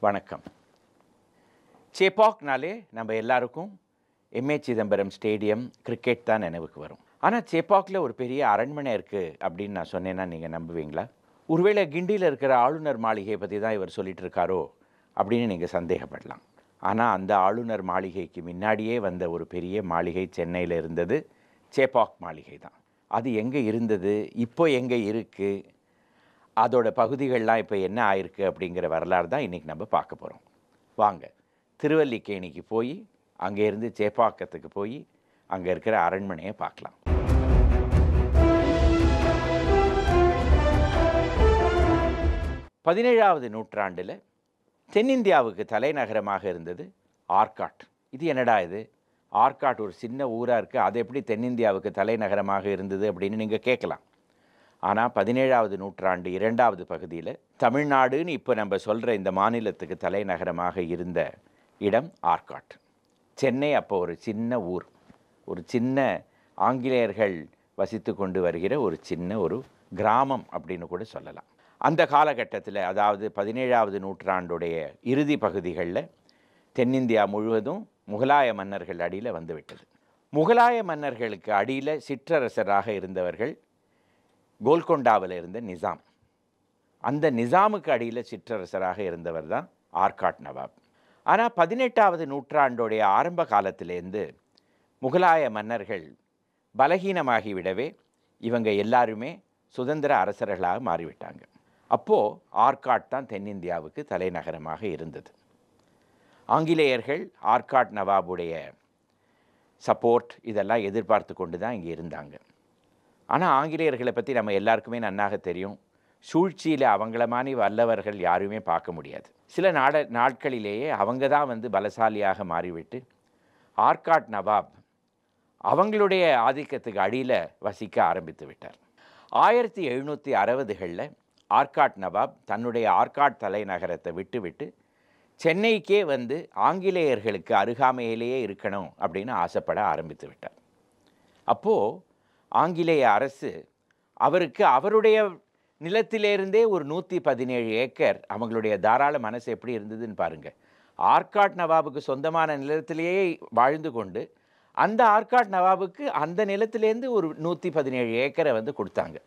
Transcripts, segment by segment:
வணக்கம். சேப்பாக்னாலே நம்ம எல்லாருக்கும் எம்ஏ சிதம்பரம் ஸ்டேடியம், கிரிக்கெட் தான் நினைவுக்கு வரும். ஆனால் சேப்பாக்கில் ஒரு பெரிய அரண்மனை இருக்குது அப்படின்னு நான் சொன்னேன்னா நீங்கள் நம்புவீங்களா? ஒருவேளை கிண்டியில் இருக்கிற ஆளுநர் மாளிகையை பற்றி தான் இவர் சொல்லிட்டு இருக்காரோ அப்படின்னு நீங்கள் சந்தேகப்படலாம். ஆனால் அந்த ஆளுநர் மாளிகைக்கு முன்னாடியே வந்த ஒரு பெரிய மாளிகை சென்னையில் இருந்தது. சேப்பாக் மாளிகை தான். அது எங்கே இருந்தது, இப்போ எங்கே இருக்குது, அதோட பகுதிகள்லாம் இப்போ என்ன ஆயிருக்கு அப்படிங்கிற வரலாறு தான் இன்றைக்கி நம்ம பார்க்க போகிறோம். வாங்க, திருவல்லிக்கேணிக்கு போய் அங்கேருந்து சேப்பாக்கத்துக்கு போய் அங்கே இருக்கிற அரண்மனையை பார்க்கலாம். பதினேழாவது நூற்றாண்டில் தென்னிந்தியாவுக்கு தலைநகரமாக இருந்தது ஆர்காட். இது என்னடா இது, ஆர்காட் ஒரு சின்ன ஊராக இருக்குது, அது எப்படி தென்னிந்தியாவுக்கு தலைநகரமாக இருந்தது அப்படின்னு நீங்கள் கேட்கலாம். ஆனால் 17வது நூற்றாண்டு 2வது பகுதியில் தமிழ்நாடுன்னு இப்போ நம்ம சொல்கிற இந்த மாநிலத்துக்கு தலைநகரமாக இருந்த இடம் ஆர்காட். சென்னை அப்போ ஒரு சின்ன ஊர், ஒரு சின்ன ஆங்கிலேயர்கள் வசித்து கொண்டு வருகிற ஒரு கிராமம் அப்படின்னு கூட சொல்லலாம். அந்த காலகட்டத்தில், அதாவது 17வது நூற்றாண்டுடைய இறுதி பகுதிகளில் தென்னிந்தியா முழுவதும் முகலாய மன்னர்கள் அடியில் வந்துவிட்டது. முகலாய மன்னர்களுக்கு அடியில் சிற்றரசராக இருந்தவர்கள் கோல்கொண்டாவில் இருந்த நிசாம். அந்த நிசாமுக்கு அடியில் சிற்றரசராக இருந்தவர் தான் ஆர்காட் நவாப். ஆனால் 18வது நூற்றாண்டுடைய ஆரம்ப காலத்திலேருந்து முகலாய மன்னர்கள் பலகீனமாகிவிடவே இவங்க எல்லாருமே சுதந்திர அரசர்களாக மாறிவிட்டாங்க. அப்போது ஆர்காட் தான் தென்னிந்தியாவுக்கு தலைநகரமாக இருந்தது. ஆங்கிலேயர்கள் ஆர்காட் நவாபுடைய சப்போர்ட் இதெல்லாம் எதிர்பார்த்து கொண்டு தான் இங்கே இருந்தாங்க. ஆனால் ஆங்கிலேயர்களை பற்றி நம்ம எல்லாருக்குமே நன்னாக தெரியும். சூழ்ச்சியில் அவங்கள மாதிரி வல்லவர்கள் யாருமே பார்க்க முடியாது. சில நாட்களிலேயே அவங்க தான் பலசாலியாக மாறிவிட்டு ஆர்காட் நவாப் அவங்களுடைய ஆதிக்கத்துக்கு அடியில் வசிக்க ஆரம்பித்து விட்டார். 1760களில் ஆர்காட் நவாப் தன்னுடைய ஆர்காட் தலைநகரத்தை விட்டு சென்னைக்கே ஆங்கிலேயர்களுக்கு அருகாமையிலேயே இருக்கணும் அப்படின்னு ஆசைப்பட ஆரம்பித்து விட்டார். அப்போது ஆங்கிலேய அரசு அவருக்கு அவருடைய நிலத்திலேருந்தே ஒரு 117 ஏக்கர், அவங்களுடைய தாராள மனசு எப்படி இருந்ததுன்னு பாருங்கள். ஆர்காட் நவாபுக்கு சொந்தமான நிலத்திலேயே வாழ்ந்து கொண்டு அந்த ஆர்காட் நவாபுக்கு அந்த நிலத்திலேருந்து ஒரு 117 ஏக்கரை கொடுத்தாங்க.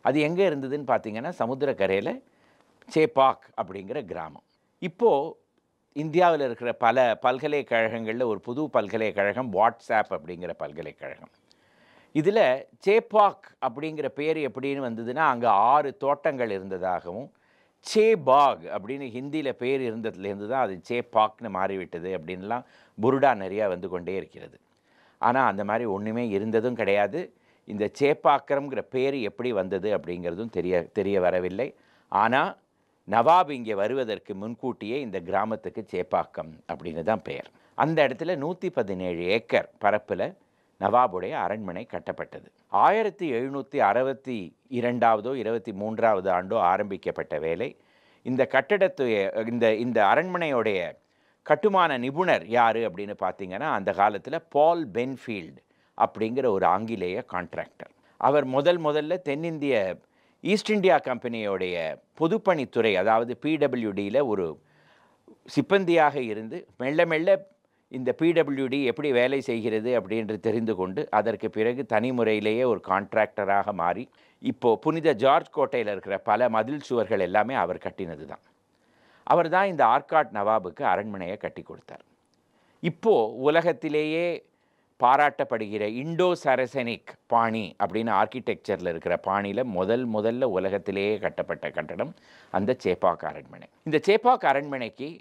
அது எங்கே இருந்ததுன்னு பார்த்தீங்கன்னா சமுத்திரக்கரையில் சேப்பாக் அப்படிங்கிற கிராமம். இப்போது இந்தியாவில் இருக்கிற பல பல்கலைக்கழகங்களில் ஒரு புது பல்கலைக்கழகம் வாட்ஸ்ஆப் அப்படிங்கிற பல்கலைக்கழகம். இதில் சேப்பாக் அப்படிங்கிற பேர் எப்படின்னு வந்ததுன்னா, அங்கே 6 தோட்டங்கள் இருந்ததாகவும், சேபாக் அப்படின்னு ஹிந்தியில் பேர் இருந்ததுலேருந்து தான் அது சேப்பாக்னு மாறிவிட்டது அப்படின்லாம் புருடா நிறையா கொண்டே இருக்கிறது. ஆனால் அந்த மாதிரி ஒன்றுமே இருந்ததும் கிடையாது. இந்த சேப்பாக்கரம்ங்கிற பேர் எப்படி வந்தது அப்படிங்கிறதும் தெரிய வரவில்லை. ஆனால் நவாப் இங்கே வருவதற்கு முன்கூட்டியே இந்த கிராமத்துக்கு சேப்பாக்கம் அப்படின்னு தான் பெயர். அந்த இடத்துல 117 ஏக்கர் பரப்பில் நவாபுடைய அரண்மனை கட்டப்பட்டது. 1762 23வது ஆண்டோ ஆரம்பிக்கப்பட்ட வேலை. இந்த இந்த அரண்மனையோடைய கட்டுமான நிபுணர் யார் அப்படின்னு பார்த்தீங்கன்னா, அந்த காலத்தில் பால் பென்ஃபீல்டு அப்படிங்கிற ஒரு ஆங்கிலேய கான்ட்ராக்டர். அவர் முதல்ல தென்னிந்திய ஈஸ்ட் இந்தியா கம்பெனியோடைய பொதுப்பணித்துறை, அதாவது பிடபிள்யூடியில் ஒரு சிப்பந்தியாக இருந்து மெல்ல இந்த பிடபிள்யூடி எப்படி வேலை செய்கிறது அப்படின்று தெரிந்து கொண்டு அதற்கு பிறகு தனி முறையிலேயே ஒரு கான்ட்ராக்டராக மாறி இப்போது புனித ஜார்ஜ் கோட்டையில் இருக்கிற பல மதில் சுவர்கள் எல்லாமே அவர் கட்டினது தான். அவர் தான் இந்த ஆர்காட் நவாபுக்கு அரண்மனையை கட்டி கொடுத்தார். இப்போது உலகத்திலேயே பாராட்டப்படுகிற இண்டோ சரசனிக் பாணி அப்படின்னு ஆர்கிடெக்சரில் இருக்கிற பாணியில் முதல்ல உலகத்திலேயே கட்டப்பட்ட கட்டடம் அந்த சேப்பாக் அரண்மனை. இந்த சேப்பாக் அரண்மனைக்கு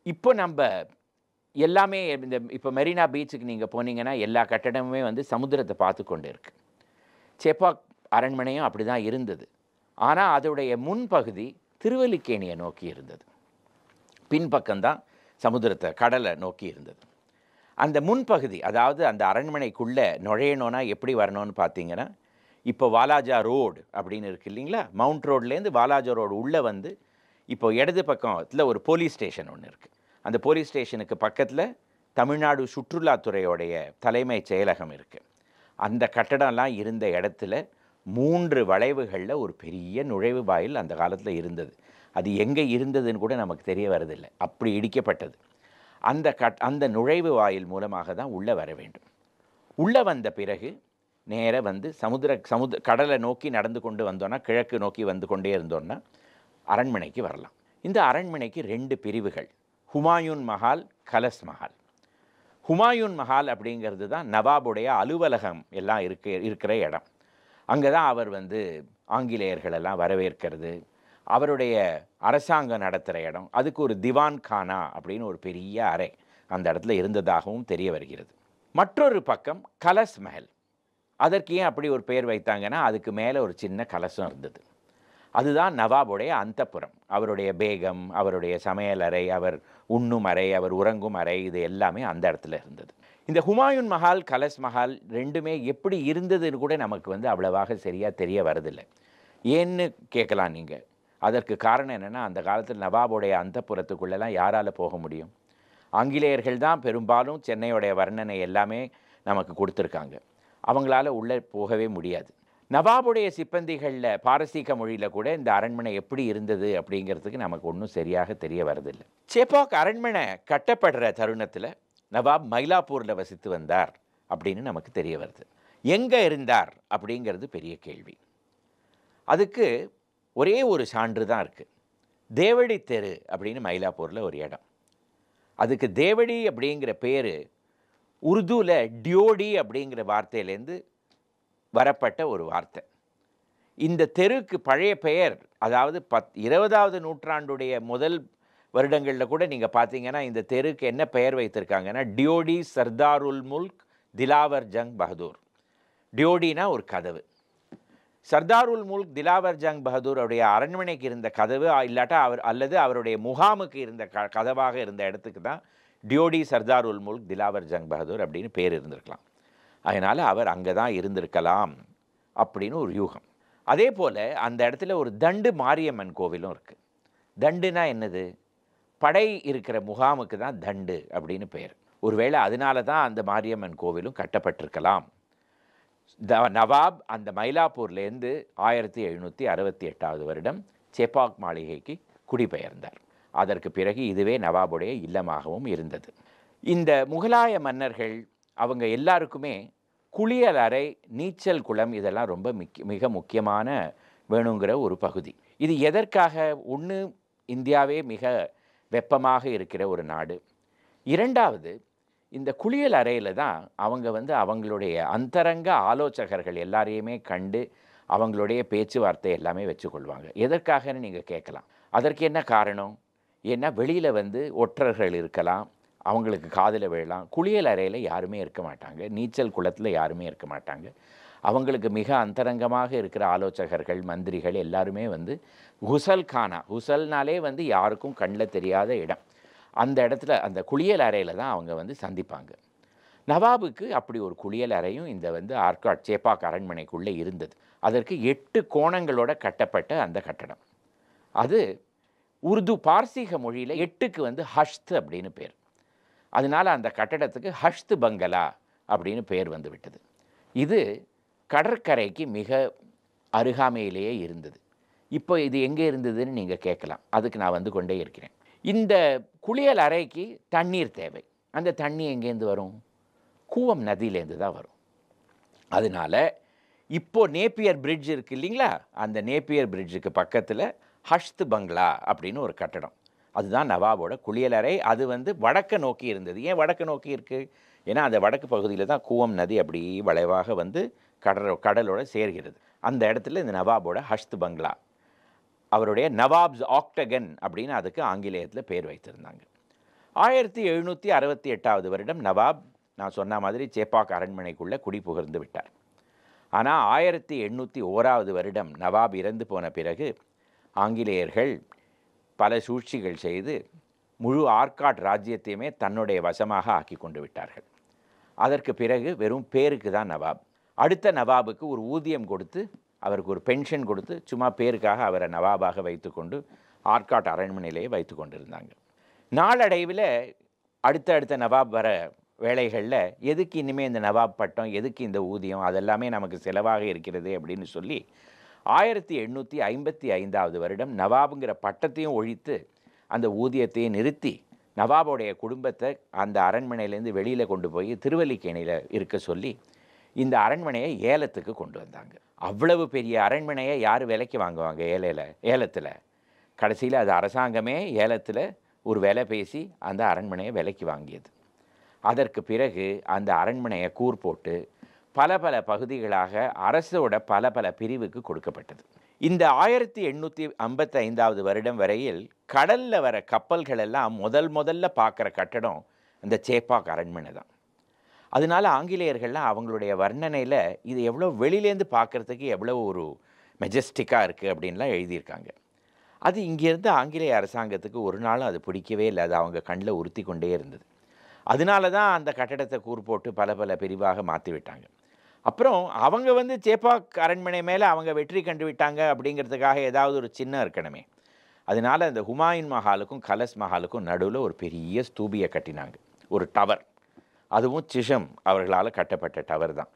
இப்போ நம்ம எல்லாமே இப்போ மெரினா பீச்சுக்கு நீங்கள் போனீங்கன்னா எல்லா கட்டடமுமே சமுத்திரத்தை பார்த்து கொண்டு இருக்குது. சேப்பாக் அரண்மனையும் அப்படி தான் இருந்தது. ஆனால் அதோடைய முன்பகுதி திருவல்லிக்கேணியை நோக்கி இருந்தது, பின்பக்கம்தான் சமுத்திரத்தை கடலை நோக்கி இருந்தது. அந்த முன்பகுதி, அதாவது அந்த அரண்மனைக்குள்ளே நுழையணுன்னா எப்படி வரணும்னு பார்த்தீங்கன்னா, இப்போ வாலாஜா ரோடு அப்படின்னு இருக்குது இல்லைங்களா, மவுண்ட் ரோட்லேருந்து வாலாஜா ரோடு உள்ளே இப்போ இடது பக்கத்தில் ஒரு போலீஸ் ஸ்டேஷன் ஒன்று இருக்குது. அந்த போலீஸ் ஸ்டேஷனுக்கு பக்கத்தில் தமிழ்நாடு சுற்றுலாத்துறையோடைய தலைமைச் செயலகம் இருக்குது. அந்த கட்டடம்லாம் இருந்த இடத்துல 3 வளைவுகளில் ஒரு பெரிய நுழைவு வாயில் அந்த காலத்தில் இருந்தது. அது எங்கே இருந்ததுன்னு கூட நமக்கு தெரிய வரதில்லை, அப்படி இடிக்கப்பட்டது. அந்த நுழைவு வாயில் மூலமாக தான் உள்ளே வர வேண்டும். உள்ளே வந்த பிறகு நேராக வந்து கடலை நோக்கி நடந்து கொண்டு வந்தோன்னா, கிழக்கு நோக்கி வந்து கொண்டே இருந்தோன்னா அரண்மனைக்கு வரலாம். இந்த அரண்மனைக்கு 2 பிரிவுகள், ஹுமாயூன் மஹால், கலஸ் மஹால். ஹுமாயூன் மஹால் அப்படிங்கிறது தான் நவாபுடைய அலுவலகம் எல்லாம் இருக்கிற இடம். அங்கே தான் அவர் வந்து ஆங்கிலேயர்களெல்லாம் வரவேற்கிறது, அவருடைய அரசாங்கம் நடத்துகிற இடம். அதுக்கு ஒரு திவான் கானா அப்படின்னு ஒரு பெரிய அறை அந்த இடத்துல இருந்ததாகவும் தெரிய வருகிறது. மற்றொரு பக்கம் கலஸ் மஹல். அதற்கு ஏன் அப்படி ஒரு பெயர் வைத்தாங்கன்னா, அதுக்கு மேலே ஒரு சின்ன கலசம் இருந்தது. அதுதான் நவாபுடைய அந்தப்புறம். அவருடைய பேகம், அவருடைய சமையலறை, அவர் உண்ணும் அறை, அவர் உறங்கும் அறை, இது எல்லாமே அந்த இடத்துல இருந்தது. இந்த ஹுமாயூன் மஹால், கலஸ் மஹால் ரெண்டுமே எப்படி இருந்ததுன்னு கூட நமக்கு வந்து அவ்வளவாக சரியாக தெரிய வரதில்லை. ஏன்னு கேட்கலாம் நீங்கள். அதற்கு காரணம் என்னென்னா, அந்த காலத்தில் நவாபுடைய அந்தப்புறத்துக்குள்ளெல்லாம் யாரால் போக முடியும்? ஆங்கிலேயர்கள் தான் பெரும்பாலும் சென்னையோடைய வர்ணனை எல்லாமே நமக்கு கொடுத்துருக்காங்க. அவங்களால உள்ளே போகவே முடியாது. நவாபுடைய சிப்பந்திகளில் பாரசீக மொழியில் கூட இந்த அரண்மனை எப்படி இருந்தது அப்படிங்கிறதுக்கு நமக்கு ஒன்றும் சரியாக தெரிய வரதில்லை. சேப்பாக் அரண்மனை கட்டப்படுற தருணத்தில் நவாப் மயிலாப்பூரில் வசித்து வந்தார் அப்படின்னு நமக்கு தெரிய வருது. எங்கே இருந்தார் அப்படிங்கிறது பெரிய கேள்வி. அதுக்கு ஒரே ஒரு சான்று தான் இருக்குது. தேவடி தெரு அப்படின்னு மயிலாப்பூரில் ஒரு இடம். அதுக்கு தேவடி அப்படிங்கிற பேர் உருதுவில் டியோடி அப்படிங்கிற வார்த்தையிலேருந்து வரப்பட்ட ஒரு வார்த்தை. இந்த தெருக்கு பழைய பெயர், அதாவது 20வது நூற்றாண்டுடைய முதல் வருடங்களில் கூட நீங்கள் பார்த்தீங்கன்னா இந்த தெருக்கு என்ன பெயர் வைத்திருக்காங்கன்னா, டியோடி சர்தாருல் முல்க் திலாவர் ஜங் பகதூர். டியோடினா ஒரு கதவு. சர்தாருல் முல்க் திலாவர் ஜங் பகதூர் அவருடைய அரண்மனைக்கு இருந்த கதவு, இல்லாட்டா அல்லது அவருடைய முகாமுக்கு இருந்த கதவாக இருந்த இடத்துக்கு தான் டியோடி சர்தாருல் முல்க் திலாவர் ஜங் பகதூர் அப்படின்னு பேர் இருந்திருக்கலாம். அதனால் அவர் அங்கே தான் இருந்திருக்கலாம் அப்படின்னு ஒரு யூகம். அதே போல் அந்த இடத்துல ஒரு தண்டு மாரியம்மன் கோவிலும் இருக்குது. தண்டுனா என்னது? படை இருக்கிற முகாமுக்கு தான் தண்டு அப்படின்னு பெயர். ஒருவேளை அதனால தான் அந்த மாரியம்மன் கோவிலும் கட்டப்பட்டிருக்கலாம். நவாப் அந்த மயிலாப்பூர்லேருந்து 1768வது வருடம் சேப்பாக் மாளிகைக்கு குடிபெயர்ந்தார். அதற்கு பிறகு இதுவே நவாபுடைய இல்லமாகவும் இருந்தது. இந்த முகலாய மன்னர்கள் அவங்க எல்லாருக்குமே குளியல் அறை, நீச்சல் குளம் இதெல்லாம் ரொம்ப மிக முக்கியமான வேணுங்கிற ஒரு பகுதி. இது எதற்காக? ஒன்று, இந்தியாவே மிக வெப்பமாக இருக்கிற ஒரு நாடு. இரண்டாவது, இந்த குளியல் அறையில் தான் அவங்க வந்து அவங்களுடைய அந்தரங்க ஆலோசகர்கள் எல்லாரையுமே கண்டு அவங்களுடைய பேச்சுவார்த்தை எல்லாமே வச்சுக்கொள்வாங்க. எதற்காகன்னு நீங்கள் கேட்கலாம். அதற்கு என்ன காரணம்? ஏன்னா வெளியில் வந்து ஒற்றர்கள் இருக்கலாம், அவங்களுக்கு காதில் விழலாம். குளியல் அறையில் யாருமே இருக்க மாட்டாங்க, நீச்சல் குளத்தில் யாருமே இருக்க மாட்டாங்க. அவங்களுக்கு மிக அந்தரங்கமாக இருக்கிற ஆலோசகர்கள், மந்திரிகள் எல்லாருமே வந்து ஹுசல்கானா, ஹுசல்னாலே வந்து யாருக்கும் கண்ணில் தெரியாத இடம், அந்த இடத்துல அந்த குளியல் அறையில் தான் அவங்க வந்து சந்திப்பாங்க. நவாபுக்கு அப்படி ஒரு குளியல் அறையும் இந்த வந்து ஆர்காட் சேப்பாக் அரண்மனைக்குள்ளே இருந்தது. அதற்கு 8 கோணங்களோட கட்டப்பட்ட அந்த கட்டடம். அது உருது பாரசீக மொழியில் 8க்கு வந்து ஹஷ்த் அப்படின்னு பேர். அதனால் அந்த கட்டடத்துக்கு ஹஷ்த் பங்களா அப்படின்னு பெயர் வந்து விட்டது. இது கடற்கரைக்கு மிக அருகாமையிலேயே இருந்தது. இப்போ இது எங்கே இருந்ததுன்னு நீங்கள் கேட்கலாம். அதுக்கு நான் வந்து கொண்டே இருக்கிறேன். இந்த குளியல் அறைக்கு தண்ணீர் தேவை. அந்த தண்ணி எங்கேருந்து வரும்? கூவம் நதியிலேருந்து தான் வரும். அதனால் இப்போது நேப்பியர் பிரிட்ஜ் இருக்குது இல்லைங்களா, அந்த நேப்பியர் பிரிட்ஜுக்கு பக்கத்தில் ஹஷ்த் பங்களா அப்படின்னு ஒரு கட்டடம். அதுதான் நவாபோட குளியலறை. அது வந்து வடக்கு நோக்கி இருந்தது. ஏன் வடக்கு நோக்கி இருக்குது? ஏன்னா அந்த வடக்கு பகுதியில் தான் கூவம் நதி அப்படி வளைவாக வந்து கடலோட சேர்கிறது. அந்த இடத்துல இந்த நவாபோட ஹஷ்த் பங்களா, அவருடைய நவாப்ஸ் ஆக்டகன் அப்படின்னு அதுக்கு ஆங்கிலேயத்தில் பேர் வைத்திருந்தாங்க. 1768வது வருடம் நவாப் நான் சொன்ன மாதிரி சேப்பாக் அரண்மனைக்குள்ளே குடி புகழ்ந்து விட்டார். ஆனால் 1801வது வருடம் நவாப் இறந்து போன பிறகு ஆங்கிலேயர்கள் பல சூழ்ச்சிகள் செய்து முழு ஆர்காட் ராஜ்யத்தையுமே தன்னுடைய வசமாக ஆக்கி கொண்டு விட்டார்கள். அதற்கு பிறகு வெறும் பேருக்கு தான் நவாப். அடுத்த நவாபுக்கு ஒரு ஊதியம் கொடுத்து, அவருக்கு ஒரு பென்ஷன் கொடுத்து, சும்மா பேருக்காக அவரை நவாபாக வைத்துக்கொண்டு ஆர்காட் அரண்மனையிலேயே வைத்து கொண்டிருந்தாங்க. நாளடைவில் அடுத்த நவாப் வர வேலைகளில் எதுக்கு இனிமேல் இந்த நவாப் பட்டம், எதுக்கு இந்த ஊதியம், அதெல்லாமே நமக்கு செலவாக இருக்கிறது அப்படின்னு சொல்லி 1855வது வருடம் நவாபுங்கிற பட்டத்தையும் ஒழித்து அந்த ஊதியத்தையும் நிறுத்தி நவாபுடைய குடும்பத்தை அந்த அரண்மனையிலேருந்து வெளியில் கொண்டு போய் திருவல்லிக்கேணியில் இருக்க சொல்லி இந்த அரண்மனையை ஏலத்துக்கு கொண்டு வந்தாங்க. அவ்வளவு பெரிய அரண்மனையை யார் விலைக்கு வாங்குவாங்க ஏலத்தில்? கடைசியில் அது அரசாங்கமே ஏலத்தில் ஒரு விலை பேசி அந்த அரண்மனையை விலைக்கு வாங்கியது. அதற்கு பிறகு அந்த அரண்மனையை கூர் போட்டு பல பல பகுதிகளாக அரசோட பல பல பிரிவுக்கு கொடுக்கப்பட்டது. இந்த 1855வது வருடம் வரையில் கடலில் வர கப்பல்கள் எல்லாம் முதல்ல பார்க்குற கட்டடம் அந்த சேப்பாக் அரண்மனை தான். அதனால ஆங்கிலேயர்கள்லாம் அவங்களுடைய வர்ணனையில் இது எவ்வளோ வெளியிலேருந்து பார்க்குறதுக்கு எவ்வளோ ஒரு மெஜஸ்டிக்காக இருக்குது அப்படின்லாம் எழுதியிருக்காங்க. அது இங்கேருந்து ஆங்கிலேய அரசாங்கத்துக்கு ஒரு நாளும் அது பிடிக்கவே இல்லை. அது அவங்க கண்ணில் உறுத்தி கொண்டே இருந்தது. அதனால தான் அந்த கட்டடத்தை கூர் போட்டு பல பல பிரிவாக மாற்றி விட்டாங்க. அப்புறம் அவங்க சேப்பாக் அரண்மனை மேலே அவங்க வெற்றி கண்டு விட்டாங்க அப்படிங்கிறதுக்காக ஏதாவது ஒரு சின்னம் இருக்கணுமே. அதனால அந்த ஹுமாயூன் மஹாலுக்கும் கலஸ் மஹாலுக்கும் நடுவில் ஒரு பெரிய ஸ்தூபியை கட்டினாங்க, ஒரு டவர். அதுவும் சிஷம் அவர்களால் கட்டப்பட்ட டவர் தான்.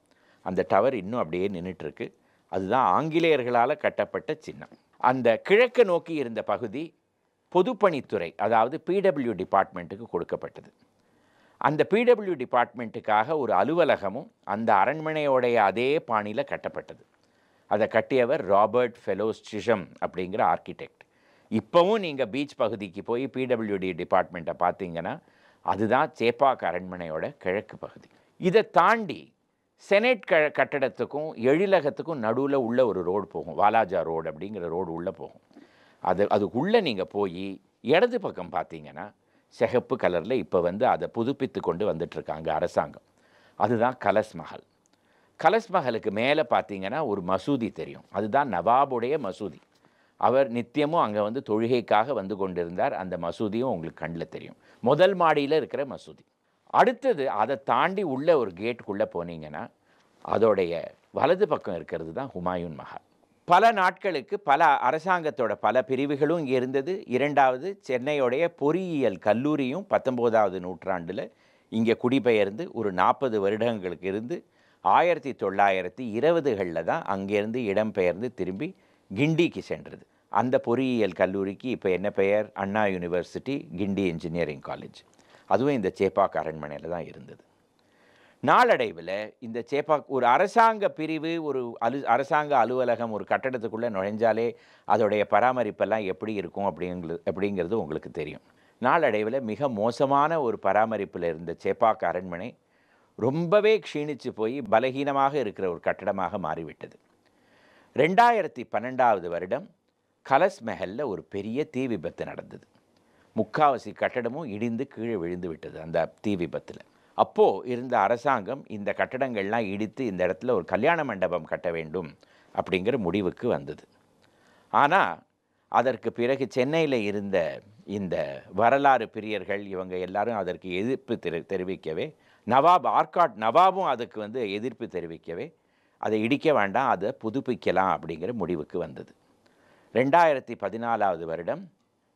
அந்த டவர் இன்னும் அப்படியே நின்றுட்டுருக்கு. அதுதான் ஆங்கிலேயர்களால் கட்டப்பட்ட சின்னம். அந்த கிழக்கு நோக்கி இருந்த பகுதி பொதுப்பணித்துறை, அதாவது பிடபிள்யூ டிபார்ட்மெண்ட்டுக்கு கொடுக்கப்பட்டது. அந்த பிடபிள்யூ டிபார்ட்மெண்ட்டுக்காக ஒரு அலுவலகமும் அந்த அரண்மனையோடைய அதே பாணியில் கட்டப்பட்டது. அதை கட்டியவர் ராபர்ட் ஃபெலோஸ் சிஷம் அப்படிங்கிற ஆர்கிடெக்ட். இப்போவும் நீங்கள் பீச் பகுதிக்கு போய் பிடபிள்யூடி டிபார்ட்மெண்ட்டை பார்த்தீங்கன்னா அதுதான் சேப்பாக் அரண்மனையோட கிழக்கு பகுதி. இதை தாண்டி செனட் கட்டடத்துக்கும் எழிலகத்துக்கும் நடுவில் உள்ள ஒரு ரோடு போகும், வாலாஜா ரோடு அப்படிங்கிற ரோடு உள்ளே போகும். அதுக்குள்ளே நீங்கள் போய் இடது பக்கம் பார்த்தீங்கன்னா சிகப்பு கலரில் இப்போ அதை புதுப்பித்து கொண்டு வந்துட்டுருக்காங்க அரசாங்கம். அதுதான் கலஸ் மஹல். கலஸ் மஹலுக்கு மேலே பார்த்தீங்கன்னா ஒரு மசூதி தெரியும். அதுதான் நவாபுடைய மசூதி. அவர் நித்தியமும் அங்கே தொழுகைக்காக வந்து கொண்டிருந்தார். அந்த மசூதியும் உங்களுக்கு கண்ணில் தெரியும். முதல் மாடியில் இருக்கிற மசூதி. அடுத்தது அதை தாண்டி உள்ள ஒரு கேட்டுக்குள்ளே போனீங்கன்னா அதோடைய வலது பக்கம் இருக்கிறது தான் ஹுமாயூன் மஹால். பல நாட்களுக்கு பல அரசாங்கத்தோட பல பிரிவுகளும் இங்கே இருந்தது. இரண்டாவது சென்னையோடைய பொறியியல் கல்லூரியும் 19வது நூற்றாண்டில் இங்கே குடிபெயர்ந்து ஒரு 40 வருடங்களுக்கு இருந்து 1920களில் தான் அங்கேருந்து இடம்பெயர்ந்து திரும்பி கிண்டிக்கு சென்றது. அந்த பொறியியல் கல்லூரிக்கு இப்போ என்ன பெயர்? அண்ணா யூனிவர்சிட்டி கிண்டி இன்ஜினியரிங் காலேஜ். அதுவும் இந்த சேப்பாக் அரண்மனையில் தான் இருந்தது. நாளடைவில் இந்த சேப்பாக் ஒரு அரசாங்க பிரிவு, ஒரு அரசாங்க அலுவலகம் ஒரு கட்டடத்துக்குள்ளே நுழைஞ்சாலே அதோடைய பராமரிப்பெல்லாம் எப்படி இருக்கும் அப்படிங்கிறது உங்களுக்கு தெரியும். நாளடைவில் மிக மோசமான ஒரு பராமரிப்பில் இருந்த சேப்பாக் அரண்மனை ரொம்பவே க்ஷீணித்து போய் பலகீனமாக இருக்கிற ஒரு கட்டடமாக மாறிவிட்டது. 2012வது வருடம் கலஸ் மஹலில் ஒரு பெரிய தீ விபத்து நடந்தது. முக்காவாசி கட்டடமும் இடிந்து கீழே விழுந்து விட்டது அந்த தீ விபத்தில். அப்போது இருந்த அரசாங்கம் இந்த கட்டடங்கள்லாம் இடித்து இந்த இடத்துல ஒரு கல்யாண மண்டபம் கட்ட வேண்டும் அப்படிங்கிற முடிவுக்கு வந்தது. ஆனால் அதற்கு பிறகு சென்னையில் இருந்த இந்த வரலாறு பிரியர்கள் இவங்க எல்லாரும் அதற்கு எதிர்ப்பு தெரிவிக்கவே, ஆர்காட் நவாபும் அதுக்கு எதிர்ப்பு தெரிவிக்கவே அதை இடிக்க வேண்டாம், அதை புதுப்பிக்கலாம் அப்படிங்கிற முடிவுக்கு வந்தது. 2014வது வருடம்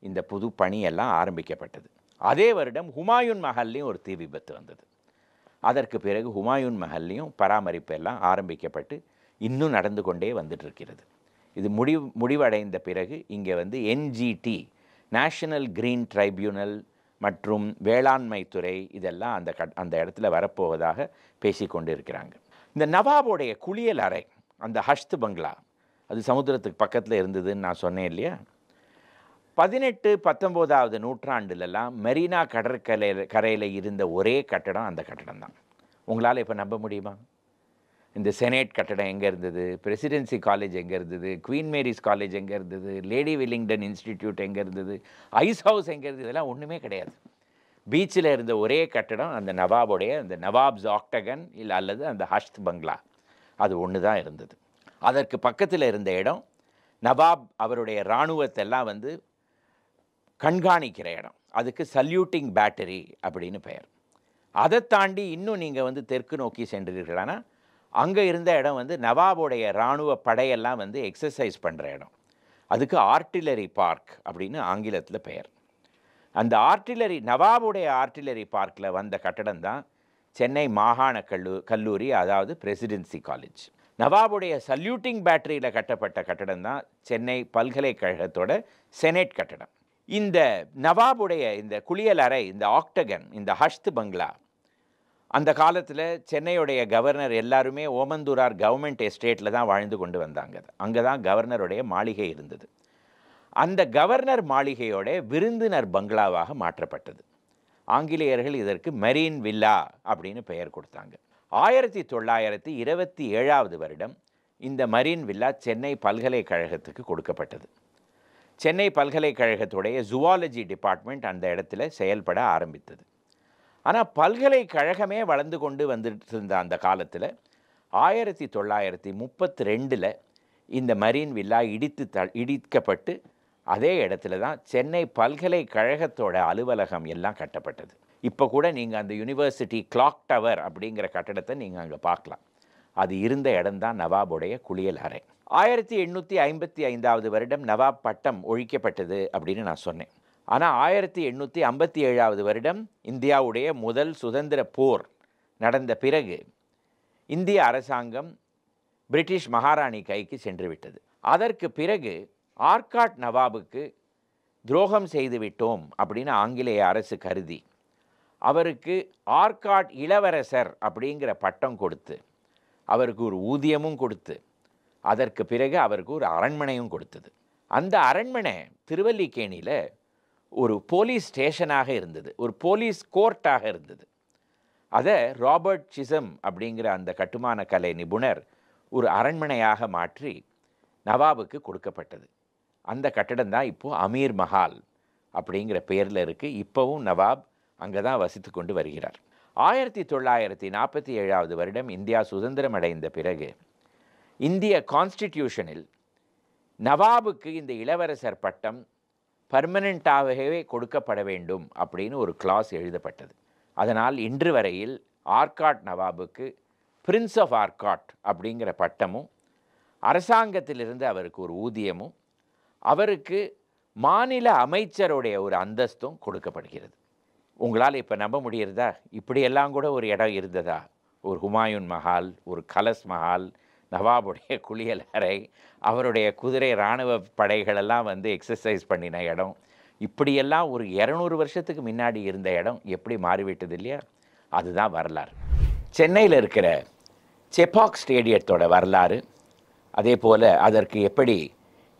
இந்த புது பணியெல்லாம் ஆரம்பிக்கப்பட்டது. அதே வருடம் ஹுமாயூன் மஹல்லையும் ஒரு தீ விபத்து வந்தது. அதற்கு பிறகு ஹுமாயூன் மஹல்லையும் பராமரிப்பு எல்லாம் ஆரம்பிக்கப்பட்டு இன்னும் நடந்து கொண்டே வந்துட்டுருக்கிறது. இது முடிவடைந்த பிறகு இங்கே என்ஜிடி, நேஷனல் கிரீன் ட்ரைபியூனல் மற்றும் வேளாண்மை துறை இதெல்லாம் அந்த இடத்துல வரப்போவதாக பேசிக்கொண்டு இருக்கிறாங்க. இந்த நவாபுடைய குளியல் அறை, அந்த ஹஷ்த் பங்களா, அது சமுத்திரத்துக்கு பக்கத்தில் இருந்ததுன்னு நான் சொன்னேன் இல்லையா? 18-19வது நூற்றாண்டுலலாம் மெரினா கரையில் இருந்த ஒரே கட்டடம் அந்த கட்டடம் தான். உங்களால் இப்போ நம்ப முடியுமா? இந்த செனேட் கட்டடம் எங்கே இருந்தது, பிரசிடென்சி காலேஜ் எங்கே இருந்தது, குவீன் மேரிஸ் காலேஜ் எங்கே இருந்தது, லேடி வில்லிங்டன் இன்ஸ்டிடியூட் எங்கே இருந்தது, ஐஸ் ஹவுஸ் எங்கே இருந்தது, இதெல்லாம் ஒன்றுமே கிடையாது. பீச்சில் இருந்த ஒரே கட்டடம் அந்த நவாபுடைய அந்த நவாப்ஸ் ஆக்டகன் அல்லது அந்த ஹஷ்த் பங்களா, அது ஒன்று தான் இருந்தது. அதற்கு பக்கத்தில் இருந்த இடம் நவாப் அவருடைய இராணுவத்தெல்லாம் கண்காணிக்கிற இடம். அதுக்கு சல்யூட்டிங் பேட்டரி அப்படின்னு பெயர். அதை தாண்டி இன்னும் நீங்கள் தெற்கு நோக்கி சென்றீர்களானா அங்கே இருந்த இடம் நவாபுடைய இராணுவ படையெல்லாம் எக்ஸசைஸ் பண்ணுற இடம். அதுக்கு ஆர்ட்டிலரி பார்க் அப்படின்னு ஆங்கிலத்தில் பெயர். அந்த நவாபுடைய ஆர்ட்டிலரி பார்க்கில் வந்த கட்டடம் தான் சென்னை மாகாண கல்லூரி, அதாவது பிரசிடென்சி காலேஜ். நவாபுடைய சல்யூட்டிங் பேட்டரியில் கட்டப்பட்ட கட்டடம் தான் சென்னை பல்கலைக்கழகத்தோட செனேட் கட்டடம். இந்த நவாபுடைய இந்த குளியலறை, இந்த ஆக்டகன், இந்த ஹஷ்த் பங்களா, அந்த காலத்தில் சென்னையுடைய கவர்னர் எல்லாருமே ஓமந்தூரார் கவர்மெண்ட் எஸ்டேட்டில் தான் வாழ்ந்து கொண்டு வந்தாங்க. அங்கே தான் கவர்னருடைய மாளிகை இருந்தது. அந்த கவர்னர் மாளிகையோட விருந்தினர் பங்களாவாக மாற்றப்பட்டது. ஆங்கிலேயர்கள் இதற்கு மெரீன் வில்லா அப்படின்னு பெயர் கொடுத்தாங்க. 1927 வருடம் இந்த மரீன் வில்லா சென்னை பல்கலைக்கழகத்துக்கு கொடுக்கப்பட்டது. சென்னை பல்கலைக்கழகத்துடைய ஜுவாலஜி டிபார்ட்மெண்ட் அந்த இடத்துல செயல்பட ஆரம்பித்தது. ஆனால் பல்கலைக்கழகமே வளர்ந்து கொண்டு வந்துட்டு இருந்த அந்த காலத்தில் 1932 இந்த மரீன் வில்லா இடிக்கப்பட்டு அதே இடத்துல தான் சென்னை பல்கலைக்கழகத்தோட அலுவலகம் எல்லாம் கட்டப்பட்டது. இப்போ கூட நீங்கள் அந்த யூனிவர்சிட்டி கிளாக் டவர் அப்படிங்கிற கட்டடத்தை நீங்கள் அங்கே பார்க்கலாம். அது இருந்த இடம்தான் நவாபுடைய குளியல் அறை. 1855 வருடம் நவாப் பட்டம் ஒழிக்கப்பட்டது அப்படின்னு நான் சொன்னேன். ஆனால் 1857 வருடம் இந்தியாவுடைய முதல் சுதந்திர போர் நடந்த பிறகு இந்திய அரசாங்கம் பிரிட்டிஷ் மகாராணி கைக்கு சென்று விட்டது. அதற்கு பிறகு ஆர்காட் நவாபுக்கு துரோகம் செய்து விட்டோம் அப்படின்னு ஆங்கிலேய அரசு கருதி அவருக்கு ஆர்காட் இளவரசர் அப்படிங்கிற பட்டம் கொடுத்து அவருக்கு ஒரு ஊதியமும் கொடுத்து அதற்கு பிறகு அவருக்கு ஒரு அரண்மனையும் கொடுத்தது. அந்த அரண்மனை திருவல்லிக்கேணியில் ஒரு போலீஸ் ஸ்டேஷனாக இருந்தது, ஒரு போலீஸ் கோர்ட்டாக இருந்தது. அதை ராபர்ட் சிசம் அப்படிங்கிற அந்த கட்டுமான கலை நிபுணர் ஒரு அரண்மனையாக மாற்றி நவாபுக்கு கொடுக்கப்பட்டது. அந்த கட்டடம் தான் இப்போது அமீர் மஹால் அப்படிங்கிற பெயரில் இருக்குது. இப்போவும் நவாப் அங்கே தான் வசித்து கொண்டு வருகிறார். 1947 வருடம் இந்தியா சுதந்திரம் அடைந்த பிறகு இந்திய கான்ஸ்டிடியூஷனில் நவாபுக்கு இந்த இளவரசர் பட்டம் பர்மனெண்ட்டாகவே கொடுக்கப்பட வேண்டும் அப்படின்னு ஒரு கிளாஸ் எழுதப்பட்டது. அதனால் இன்று வரையில் ஆர்காட் நவாபுக்கு பிரின்ஸ் ஆஃப் ஆர்காட் அப்படிங்கிற பட்டமும் அரசாங்கத்திலிருந்து அவருக்கு ஒரு ஊதியமும் அவருக்கு மாநில அமைச்சருடைய ஒரு அந்தஸ்தும் கொடுக்கப்படுகிறது. உங்களால் இப்போ நம்ப முடிகிறதா? இப்படியெல்லாம் கூட ஒரு இடம் இருந்ததா? ஒரு ஹுமாயூன் மஹால், ஒரு கலஸ் மஹால், நவாபுடைய குளியல் அறை, அவருடைய குதிரை இராணுவ படைகளெல்லாம் எக்ஸசைஸ் பண்ணின இடம், இப்படியெல்லாம் ஒரு 200 வருஷத்துக்கு முன்னாடி இருந்த இடம் எப்படி மாறிவிட்டது இல்லையா? அதுதான் வரலாறு. சென்னையில் இருக்கிற செப்பாக் ஸ்டேடியத்தோட வரலாறு, அதே போல் அதற்கு எப்படி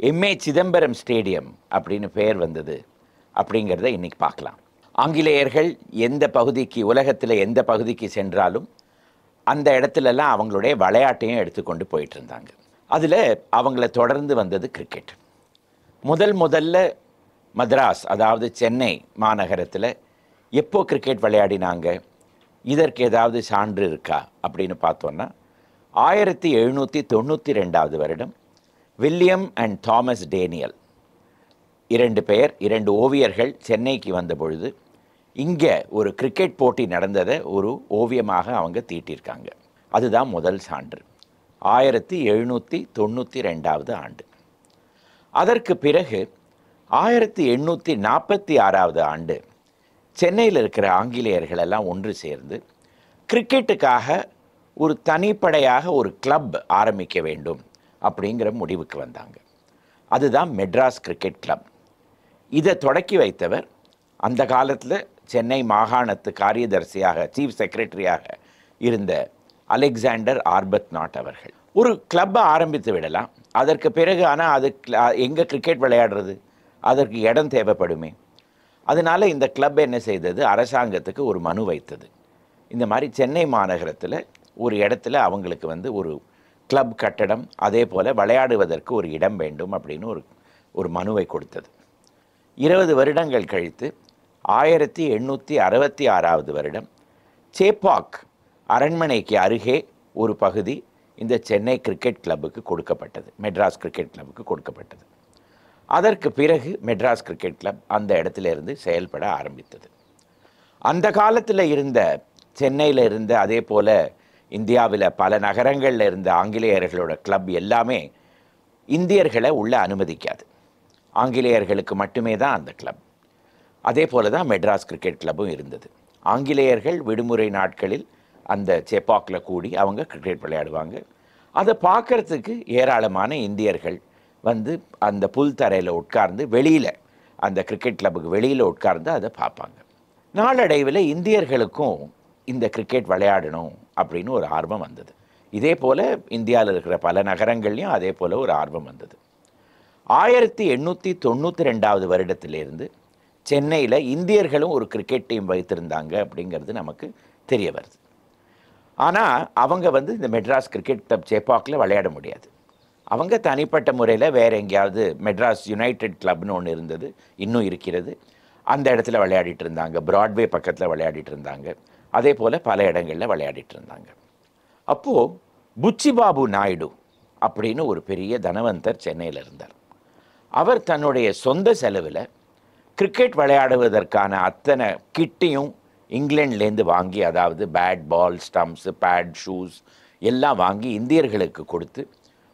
எம்ஏ சிதம்பரம் ஸ்டேடியம் அப்படின்னு பெயர் வந்தது அப்படிங்கிறத இன்றைக்கி பார்க்கலாம். ஆங்கிலேயர்கள் எந்த பகுதிக்கு, உலகத்தில் எந்த பகுதிக்கு சென்றாலும் அந்த இடத்துலலாம் அவங்களுடைய விளையாட்டையும் எடுத்துக்கொண்டு போயிட்டு இருந்தாங்க. அதில் அவங்கள தொடர்ந்து வந்தது கிரிக்கெட். முதல்ல மദ്രാஸ், அதாவது சென்னை மாநகரத்தில் எப்போ கிரிக்கெட் விளையாடினாங்க, இதற்கு ஏதாவது சான்று இருக்கா அப்படின்னு பார்த்தோன்னா 1792 வருடம் வில்லியம் அண்ட் தாமஸ் டேனியல் 2 ஓவியர்கள் சென்னைக்கு வந்த பொழுது இங்கே ஒரு கிரிக்கெட் போட்டி நடந்ததை ஒரு ஓவியமாக அவங்க தீட்டியிருக்காங்க. அதுதான் முதல் சான்று. 1792 ஆண்டு. அதற்கு பிறகு 1846 ஆண்டு சென்னையில் இருக்கிற ஆங்கிலேயர்கள் எல்லாம் ஒன்று சேர்ந்து கிரிக்கெட்டுக்காக ஒரு தனிப்படையாக ஒரு கிளப் ஆரம்பிக்க வேண்டும் அப்படிங்கிற முடிவுக்கு வந்தாங்க. அதுதான் மெட்ராஸ் கிரிக்கெட் கிளப். இதை தொடக்கி வைத்தவர் அந்த காலத்தில் சென்னை மாகாணத்து காரியதர்சியாக, சீஃப் செக்ரட்டரியாக இருந்த அலெக்சாண்டர் ஆர்பத்நாட் அவர்கள். ஒரு கிளப்பை ஆரம்பித்து விடலாம், அதற்கு பிறகு ஆனால் அது எங்கே கிரிக்கெட் விளையாடுறது, அதற்கு இடம் தேவைப்படுமே. அதனால் இந்த கிளப் என்ன செய்தது, அரசாங்கத்துக்கு ஒரு மனு வைத்தது. இந்த மாதிரி சென்னை மாநகரத்தில் ஒரு இடத்துல அவங்களுக்கு ஒரு கிளப் கட்டடம், அதே போல் விளையாடுவதற்கு ஒரு இடம் வேண்டும் அப்படின்னு ஒரு மனுவை கொடுத்தது. 20 வருடங்கள் கழித்து 1866 வருடம் சேப்பாக் அரண்மனைக்கு அருகே ஒரு பகுதி இந்த சென்னை கிரிக்கெட் கிளப்புக்கு கொடுக்கப்பட்டது, மெட்ராஸ் கிரிக்கெட் கிளப்புக்கு கொடுக்கப்பட்டது. அதற்கு பிறகு மெட்ராஸ் கிரிக்கெட் கிளப் அந்த இடத்திலிருந்து செயல்பட ஆரம்பித்தது. அந்த காலத்தில் இருந்த சென்னையில் இருந்த, அதே போல் இந்தியாவில் பல நகரங்களில் இருந்த ஆங்கிலேயர்களோட கிளப் எல்லாமே இந்தியர்களை உள்ளே அனுமதிக்காது. ஆங்கிலேயர்களுக்கு மட்டுமே தான் அந்த கிளப். அதே போல் தான் மெட்ராஸ் கிரிக்கெட் கிளப்பும் இருந்தது. ஆங்கிலேயர்கள் விடுமுறை நாட்களில் அந்த செப்பாக்கில் கூடி அவங்க கிரிக்கெட் விளையாடுவாங்க. அதை பார்க்கறதுக்கு ஏராளமான இந்தியர்கள் வந்து அந்த புல் தரையில் உட்கார்ந்து வெளியில் அந்த கிரிக்கெட் கிளப்புக்கு வெளியில் உட்கார்ந்து அதை பார்ப்பாங்க. நாளடைவில் இந்தியர்களுக்கும் இந்த கிரிக்கெட் விளையாடணும் அப்படின்னு ஒரு ஆர்வம் வந்தது. இதே போல் இந்தியாவில் இருக்கிற பல நகரங்கள்லையும் அதே போல் ஒரு ஆர்வம் வந்தது. 1892 வருடத்திலிருந்து சென்னையில் இந்தியர்களும் ஒரு கிரிக்கெட் டீம் வைத்திருந்தாங்க அப்படிங்கிறது நமக்கு தெரிய வருது. ஆனால் அவங்க வந்து இந்த மெட்ராஸ் கிரிக்கெட் கிளப் சேப்பாக்கில் விளையாட முடியாது. அவங்க தனிப்பட்ட முறையில் வேறு எங்கேயாவது மெட்ராஸ் யுனைடெட் கிளப்னு ஒன்று இருந்தது, இன்னும் இருக்கிறது, அந்த இடத்துல விளையாடிட்டு இருந்தாங்க. பிராட்வே பக்கத்தில் விளையாடிட்டு இருந்தாங்க. அதே போல் பல இடங்களில் விளையாடிட்டு இருந்தாங்க. அப்போது புச்சிபாபு நாயுடு அப்படின்னு ஒரு பெரிய தனவந்தர் சென்னையில் இருந்தார். அவர் தன்னுடைய சொந்த செலவில் கிரிக்கெட் விளையாடுவதற்கான அத்தனை கிட்டையும் இங்கிலாந்துலேருந்து வாங்கி, அதாவது பேட், பால், ஸ்டம்ப்ஸு, பேட், ஷூஸ் எல்லாம் வாங்கி இந்தியர்களுக்கு கொடுத்து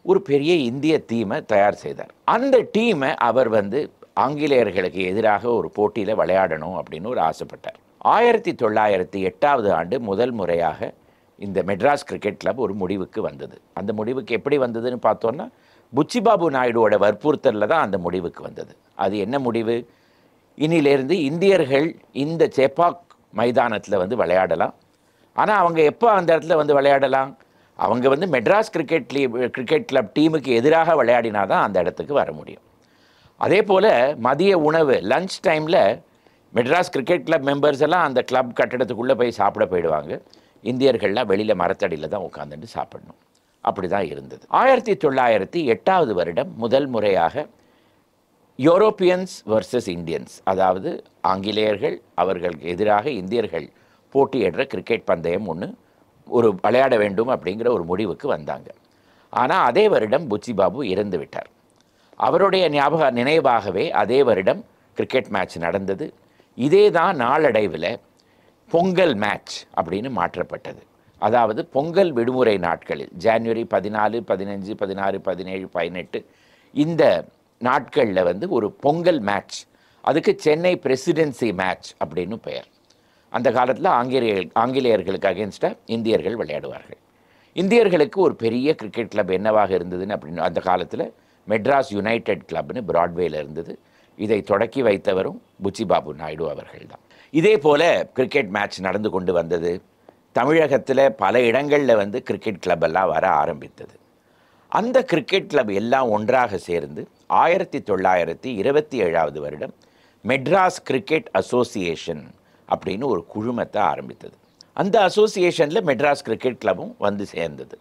ஒரு பெரிய இந்திய டீமை தயார் செய்தார். அந்த டீமை அவர் வந்து ஆங்கிலேயர்களுக்கு எதிராக ஒரு போட்டியில் விளையாடணும் அப்படின்னு ஒரு ஆசைப்பட்டார். 1908 முதல் முறையாக இந்த மெட்ராஸ் கிரிக்கெட் கிளப் ஒரு முடிவுக்கு வந்தது. அந்த முடிவுக்கு எப்படி வந்ததுன்னு பார்த்தோன்னா, புச்சிபாபு நாயுடுவோட வற்புறுத்தலில் தான் அந்த முடிவுக்கு வந்தது. அது என்ன முடிவு? இனியிலேருந்து இந்தியர்கள் இந்த சேப்பாக் மைதானத்தில் வந்து விளையாடலாம். ஆனால் அவங்க எப்போ அந்த இடத்துல வந்து விளையாடலாம்? அவங்க வந்து மெட்ராஸ் கிரிக்கெட் கிளப் டீமுக்கு எதிராக விளையாடினா தான் அந்த இடத்துக்கு வர முடியும். அதே போல் மதிய உணவு லன்ச் டைமில் மெட்ராஸ் கிரிக்கெட் கிளப் மெம்பர்ஸ் எல்லாம் அந்த கிளப் கட்டடத்துக்குள்ளே போய் சாப்பிட போயிடுவாங்க. இந்தியர்கள்லாம் வெளியில் மரத்தடியில் தான் உட்காந்துட்டு சாப்பிடணும். அப்படி தான் இருந்தது. 1908 வருடம் முதல் முறையாக யூரோப்பியன்ஸ் வர்சஸ் இந்தியன்ஸ், அதாவது ஆங்கிலேயர்கள் அவர்களுக்கு எதிராக இந்தியர்கள் போட்டியிடுற கிரிக்கெட் பந்தயம் ஒரு விளையாட வேண்டும் அப்படிங்கிற ஒரு முடிவுக்கு வந்தாங்க. ஆனால் அதே வருடம் புச்சிபாபு இறந்து விட்டார். அவருடைய நினைவாகவே அதே வருடம் கிரிக்கெட் மேட்ச் நடந்தது. இதே தான் நாளடைவில் பொங்கல் மேட்ச் அப்படின்னு மாற்றப்பட்டது. அதாவது பொங்கல் விடுமுறை நாட்களில் ஜனவரி 14, 15, 16, 17, 18 இந்த நாட்களில் வந்து ஒரு பொங்கல் மேட்ச், அதுக்கு சென்னை பிரசிடென்சி மேட்ச் அப்படின்னு பெயர். அந்த காலத்தில் ஆங்கிலேயர்களுக்கு அகேன்ஸ்டாக இந்தியர்கள் விளையாடுவார்கள். இந்தியர்களுக்கு ஒரு பெரிய கிரிக்கெட் கிளப் என்னவாக இருந்ததுன்னு அப்படின்னு அந்த காலத்தில் மெட்ராஸ் யுனைடெட் கிளப்னு பிராட்வேயில் இருந்தது. இதை தொடக்கி வைத்தவரும் புச்சிபாபு நாயுடு அவர்கள் தான். இதே போல் கிரிக்கெட் மேட்ச் நடந்து கொண்டு வந்தது. தமிழகத்தில் பல இடங்களில் வந்து கிரிக்கெட் கிளப் எல்லாம் வர ஆரம்பித்தது. அந்த கிரிக்கெட் கிளப் எல்லாம் ஒன்றாக சேர்ந்து 1927 வருடம் மெட்ராஸ் கிரிக்கெட் அசோசியேஷன் அப்படின்னு ஒரு குழுமத்தை ஆரம்பித்தது. அந்த அசோசியேஷனில் மெட்ராஸ் கிரிக்கெட் கிளப்பும் வந்து சேர்ந்தது.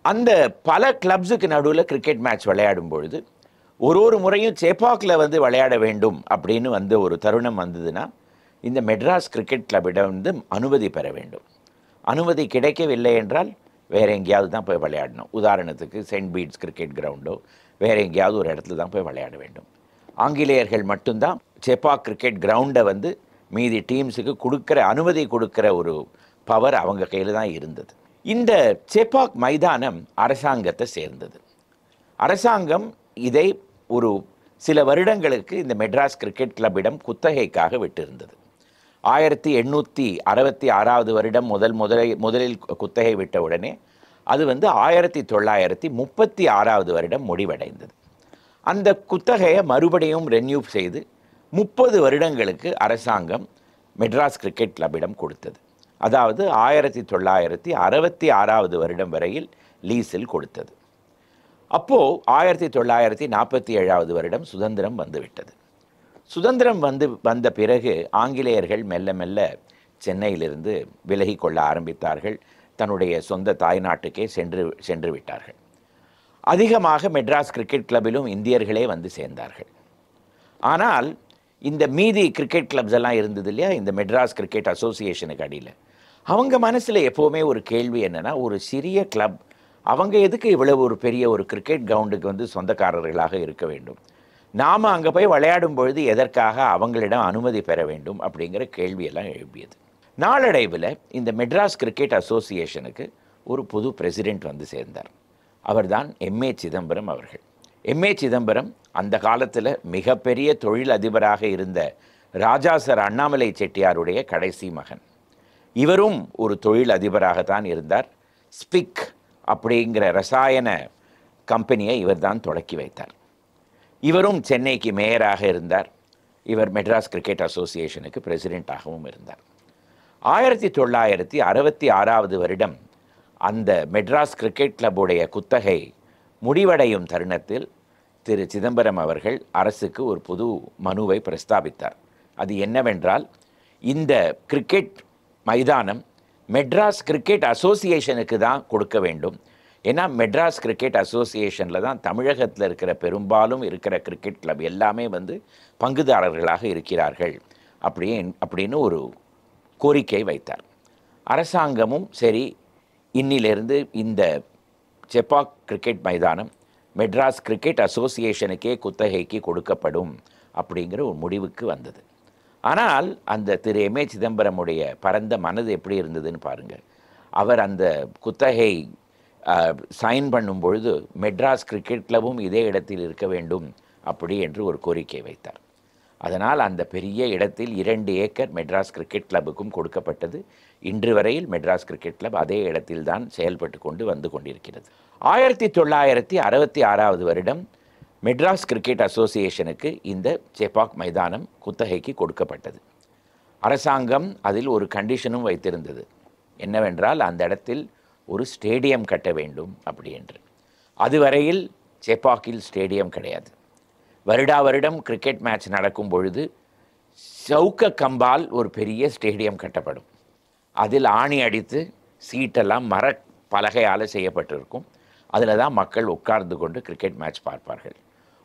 அந்த பல கிளப்ஸுக்கு நடுவில் கிரிக்கெட் மேட்ச் விளையாடும் பொழுது ஒரு முறையும் சேப்பாக்கில் வந்து விளையாட வேண்டும் அப்படின்னு வந்து ஒரு தருணம் வந்ததுன்னா இந்த மெட்ராஸ் கிரிக்கெட் கிளப்பிடம் வந்து அனுமதி பெற வேண்டும். அனுமதி கிடைக்கவில்லை என்றால் வேறு எங்கேயாவது தான் போய் விளையாடணும். உதாரணத்துக்கு சென்ட் பீட்ஸ் கிரிக்கெட் கிரவுண்டோ வேறு எங்கேயாவது ஒரு இடத்துல தான் போய் விளையாட வேண்டும். ஆங்கிலேயர்கள் மட்டும்தான் சேப்பாக் கிரிக்கெட் கிரவுண்டை வந்து மீதி டீம்ஸுக்கு அனுமதி கொடுக்குற ஒரு பவர் அவங்க கையில் தான் இருந்தது. இந்த சேப்பாக் மைதானம் அரசாங்கத்தை சேர்ந்தது. அரசாங்கம் இதை ஒரு சில வருடங்களுக்கு இந்த மெட்ராஸ் கிரிக்கெட் கிளப்பிடம் குத்தகைக்காக விட்டிருந்தது. 1866 வருடம் முதலில் குத்தகை விட்ட உடனே அது வந்து 1936 வருடம் முடிவடைந்தது. அந்த குத்தகையை மறுபடியும் ரெனியூ செய்து 30 வருடங்களுக்கு அரசாங்கம் மெட்ராஸ் கிரிக்கெட் கிளப்பிடம் கொடுத்தது. அதாவது 1966 வருடம் வரையில் லீஸில் கொடுத்தது. அப்போது 1947 வருடம் சுதந்திரம் வந்துவிட்டது. சுதந்திரம் வந்த பிறகு ஆங்கிலேயர்கள் மெல்ல மெல்ல சென்னையிலிருந்து விலகி கொள்ள ஆரம்பித்தார்கள். தன்னுடைய சொந்த தாய்நாட்டுக்கே சென்று விட்டார்கள். அதிகமாக மெட்ராஸ் கிரிக்கெட் கிளப்பிலும் இந்தியர்களே வந்து சேர்ந்தார்கள். ஆனால் இந்த மீதி கிரிக்கெட் கிளப்ஸ் எல்லாம் இருந்தது இல்லையா, இந்த மெட்ராஸ் கிரிக்கெட் அசோசியேஷனுக்கு அடியில், அவங்க மனசில் எப்போவுமே ஒரு கேள்வி என்னென்னா, ஒரு சிறிய கிளப் அவங்க எதுக்கு இவ்வளவு ஒரு பெரிய ஒரு கிரிக்கெட் கிரவுண்டுக்கு வந்து சொந்தக்காரர்களாக இருக்க வேண்டும்? நாம் அங்கே போய் விளையாடும் பொழுது எதற்காக அவங்களிடம் அனுமதி பெற வேண்டும் அப்படிங்கிற கேள்வியெல்லாம் எழுப்பியது. நாளடைவில் இந்த மெட்ராஸ் கிரிக்கெட் அசோசியேஷனுக்கு ஒரு புது பிரசிடெண்ட் வந்து சேர்ந்தார். அவர்தான் M.A. சிதம்பரம் அவர்கள். M.A. சிதம்பரம் அந்த காலத்தில் மிகப்பெரிய தொழில் அதிபராக இருந்த ராஜா சார் அண்ணாமலை செட்டியாருடைய கடைசி மகன். இவரும் ஒரு தொழில் அதிபராகத்தான் இருந்தார். ஸ்பிக் அப்படிங்கிற ரசாயன கம்பெனியை இவர் தான் தொடக்கி வைத்தார். இவரும் சென்னைக்கு மேயராக இருந்தார். இவர் மெட்ராஸ் கிரிக்கெட் அசோசியேஷனுக்கு பிரசிடெண்ட்டாகவும் இருந்தார். 1966 வருடம் அந்த மெட்ராஸ் கிரிக்கெட் கிளப்புடைய குத்தகை முடிவடையும் தருணத்தில் திரு சிதம்பரம் அவர்கள் அரசுக்கு ஒரு புது மனுவை பிரஸ்தாபித்தார். அது என்னவென்றால், இந்த கிரிக்கெட் மைதானம் மெட்ராஸ் கிரிக்கெட் அசோசியேஷனுக்கு தான் கொடுக்க வேண்டும். ஏன்னா மெட்ராஸ் கிரிக்கெட் அசோசியேஷனில் தான் தமிழகத்தில் இருக்கிற பெரும்பாலும் இருக்கிற கிரிக்கெட் கிளப் எல்லாமே பங்குதாரர்களாக இருக்கிறார்கள் அப்படின்னு ஒரு கோரிக்கை வைத்தார். அரசாங்கமும் சரி, இன்னிலிருந்து இந்த செப்பாக் கிரிக்கெட் மைதானம் மெட்ராஸ் கிரிக்கெட் அசோசியேஷனுக்கே குத்தகைக்கு கொடுக்கப்படும் அப்படிங்கிற ஒரு முடிவுக்கு வந்தது. ஆனால் அந்த திரு எம்.ஏ. சிதம்பரமுடைய பரந்த மனது எப்படி இருந்ததுன்னு பாருங்கள். அவர் அந்த குத்தகை சைன் பண்ணும் பொழுது மெட்ராஸ் கிரிக்கெட் கிளப்பும் இதே இடத்தில் இருக்க வேண்டும் அப்படி என்று ஒரு கோரிக்கை வைத்தார். அதனால் அந்த பெரிய இடத்தில் 2 ஏக்கர் மெட்ராஸ் கிரிக்கெட் கிளப்புக்கும் கொடுக்கப்பட்டது. இன்று வரையில் மெட்ராஸ் கிரிக்கெட் கிளப் அதே இடத்தில்தான் செயல்பட்டு கொண்டு வந்து கொண்டிருக்கிறது. 1966 வருடம் மெட்ராஸ் கிரிக்கெட் அசோசியேஷனுக்கு இந்த செப்பாக் மைதானம் குத்தகைக்கு கொடுக்கப்பட்டது. அரசாங்கம் அதில் ஒரு கண்டிஷனும் வைத்திருந்தது. என்னவென்றால், அந்த இடத்தில் ஒரு ஸ்டேடியம் கட்ட வேண்டும் அப்படி என்று. அதுவரையில் செப்பாக்கில் ஸ்டேடியம் கிடையாது. வருடா வருடம் கிரிக்கெட் மேட்ச் நடக்கும் பொழுது சவுக்க கம்பால் ஒரு பெரிய ஸ்டேடியம் கட்டப்படும். அதில் ஆணி அடித்து சீட்டெல்லாம் பலகையால் செய்யப்பட்டிருக்கும். அதில் தான் மக்கள் உட்கார்ந்து கொண்டு கிரிக்கெட் மேட்ச் பார்ப்பார்கள்.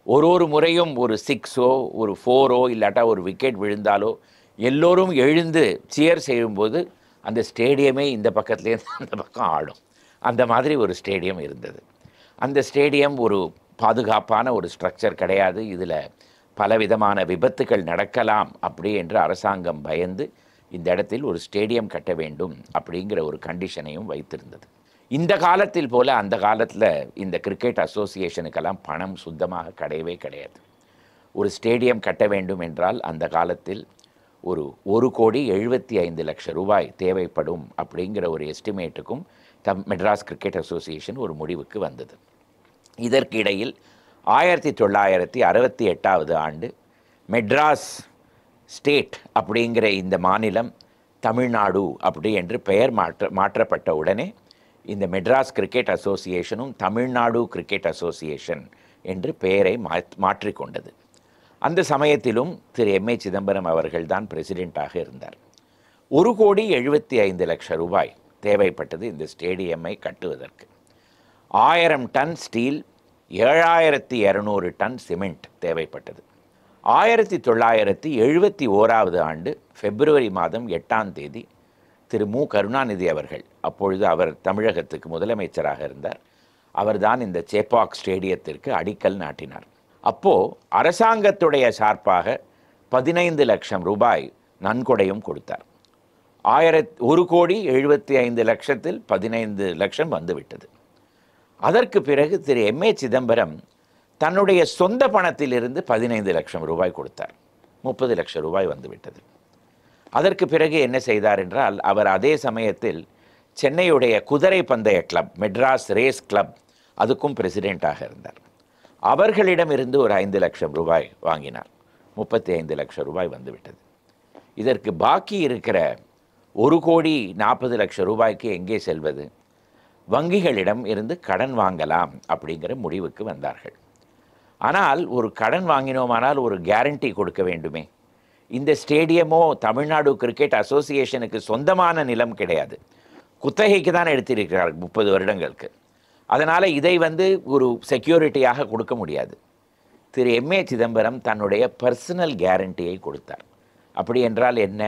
ஒரு முறையும் ஒரு 6ஓ ஒரு 4ஓ இல்லாட்டா ஒரு விக்கெட் விழுந்தாலோ எல்லோரும் எழுந்து சியர் செய்யும்போது அந்த ஸ்டேடியமே இந்த பக்கத்துலேருந்து அந்த பக்கம் ஆடும். அந்த மாதிரி ஒரு ஸ்டேடியம் இருந்தது. அந்த ஸ்டேடியம் ஒரு பாதுகாப்பான ஒரு ஸ்ட்ரக்சர் கிடையாது. இதில் பலவிதமான விபத்துகள் நடக்கலாம் அப்படி என்று அரசாங்கம் பயந்து இந்த இடத்தில் ஒரு ஸ்டேடியம் கட்ட வேண்டும் அப்படிங்கிற ஒரு கண்டிஷனையும் வைத்திருந்தது. இந்த காலத்தில் போல் அந்த காலத்தில் இந்த கிரிக்கெட் அசோசியேஷனுக்கெல்லாம் பணம் சுத்தமாக கிடையவே கிடையாது. ஒரு ஸ்டேடியம் கட்ட வேண்டும் என்றால் அந்த காலத்தில் ஒரு 1,75,00,000 ரூபாய் தேவைப்படும் அப்படிங்கிற ஒரு எஸ்டிமேட்டுக்கும் மெட்ராஸ் கிரிக்கெட் அசோசியேஷன் ஒரு முடிவுக்கு வந்தது. இதற்கிடையில் 1968 ஆண்டு மெட்ராஸ் ஸ்டேட் அப்படிங்கிற இந்த மாநிலம் தமிழ்நாடு அப்படி என்று பெயர் மாற்றப்பட்ட உடனே இந்த மெட்ராஸ் கிரிக்கெட் அசோசியேஷனும் தமிழ்நாடு கிரிக்கெட் அசோசியேஷன் என்று பெயரை மாற்றிக்கொண்டது. அந்த சமயத்திலும் திரு எம்.ஏ. சிதம்பரம் அவர்கள்தான் பிரசிடெண்ட்டாக இருந்தார். 1,75,00,000 ரூபாய் தேவைப்பட்டது இந்த ஸ்டேடியமை கட்டுவதற்கு. 1000 டன் ஸ்டீல், 7,200 டன் சிமெண்ட் தேவைப்பட்டது. 1971 ஆண்டு பிப்ரவரி மாதம் 8ஆம் தேதி திரு மு. கருணாநிதி அவர்கள், அப்பொழுது அவர் தமிழகத்துக்கு முதலமைச்சராக இருந்தார், அவர்தான் இந்த சேப்பாக் ஸ்டேடியத்திற்கு அடிக்கல் நாட்டினார். அப்போது அரசாங்கத்துடைய சார்பாக 15 லட்சம் ரூபாய் நன்கொடையும் கொடுத்தார். 1,75,00,000 15 லட்சம் வந்துவிட்டது. அதற்கு பிறகு திரு எம்.ஏ. சிதம்பரம் தன்னுடைய சொந்த பணத்திலிருந்து 15 லட்சம் ரூபாய் கொடுத்தார். 30 லட்சம் ரூபாய் வந்துவிட்டது. அதற்கு பிறகு என்ன செய்தார் என்றால், அவர் அதே சமயத்தில் சென்னையுடைய குதிரை பந்தய கிளப் மெட்ராஸ் ரேஸ் கிளப் அதுக்கும் பிரசிடெண்ட்டாக இருந்தார். அவர்களிடமிருந்து ஒரு 5 லட்சம் ரூபாய் வாங்கினார். 35 லட்சம் ரூபாய் வந்துவிட்டது. இதற்கு பாக்கி இருக்கிற 1,40,00,000 ரூபாய்க்கு எங்கே செல்வது? வங்கிகளிடம் இருந்து கடன் வாங்கலாம் அப்படிங்கிற முடிவுக்கு வந்தார்கள். ஆனால் ஒரு கடன் வாங்கினோமானால் ஒரு கேரண்டி கொடுக்க வேண்டுமே. இந்த ஸ்டேடியமோ தமிழ்நாடு கிரிக்கெட் அசோசியேஷனுக்கு சொந்தமான நிலம் கிடையாது, குத்தகைக்கு தான் எடுத்திருக்கிறார் 30 வருடங்களுக்கு. அதனால் இதை ஒரு செக்யூரிட்டியாக கொடுக்க முடியாது. திரு எம்.ஏ. சிதம்பரம் தன்னுடைய பர்சனல் கேரண்டியை கொடுத்தார். அப்படி என்றால் என்ன?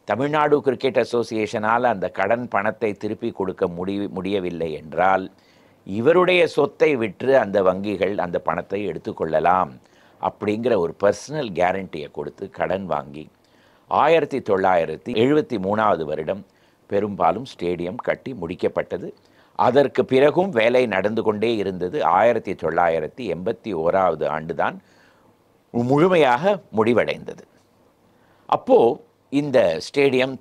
தமிழ்நாடு கிரிக்கெட் அசோசியேஷனால் அந்த கடன் பணத்தை திருப்பி கொடுக்க முடியவில்லை என்றால் இவருடைய சொத்தை விற்று அந்த வங்கிகள் அந்த பணத்தை எடுத்துக்கொள்ளலாம் அப்படிங்கிற ஒரு பர்சனல் கேரண்டியை கொடுத்து கடன் வாங்கி 1973 வருடம் பெரும்பாலும் ஸ்டேடியம் கட்டி முடிக்கப்பட்டது. அதற்கு பிறகும் வேலை நடந்து கொண்டே இருந்தது. 1981 ஆண்டு தான் முழுமையாக முடிவடைந்தது. அப்போது இந்த ஸ்டேடியம்